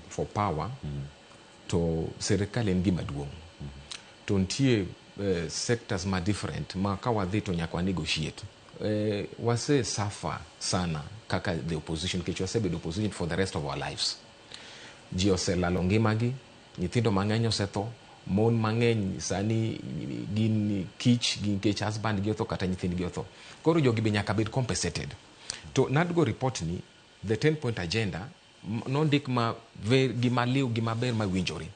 for power to serikali en gima duong to ntie sectors ma different ma ka wadhi to nyaka negotiate wase suffer sana kaka the opposition kech wasebedo opposition for the rest of our lives. Ji oselalo ngimagi, nyithindo mang'eny osetho, mon mang'eny sani gin kich, gin kech husband gi otho kata nyithindgi otho. Koro jogi be nyaka bed compensated. To NADGO report ni, the 10-point agenda, nondik gima liw gima ber ma winjore.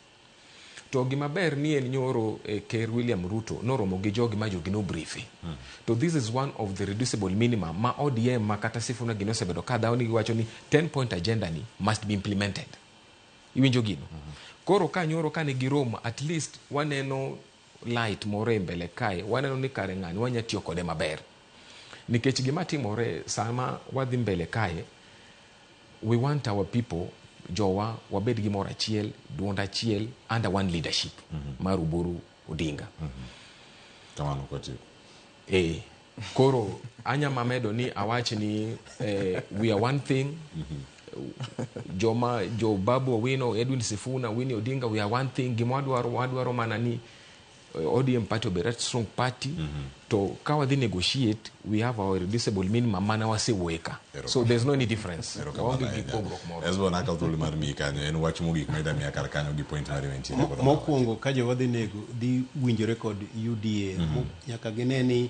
To gima ber ni en nyoro Ker William Ruto noromo gi jogi ma jogi no briefi. To this is one of the reducible minimum ma ODM ma kata Sifuna gino sebedo ka dhao ni giwacho ni 10-point agenda ni must be implemented. Iwinjo gino. Koro ka nyoro ka ne giromo, at least waneno light more mbele kae, waneno ni kare ng'ani wanya tiyo kode maber. Nikech gima timore sama wadhi mbele kae, we want our people jowa wabed gi mora achiel, duonda achiel, under one leadership mar Oburu Odinga. Kamano kwati. Koro anya mamedo ni awach ni we are one thing. Joe Babu Owino, Edwin Sifuna, Winnie Odinga, we are one thing. Gimwadwaro mana ni ODM party will be a strong party. To kawa they negotiate, we have our reducible minimum mana wase weka. So there's no any difference. Ezbo nakal tuli mar mi kanyo en wach mogik maida mi akar kanyo gi point mari mentine. Mokwongo ka jowa dhi nego dhi winjore kod UDA nyaka gine ni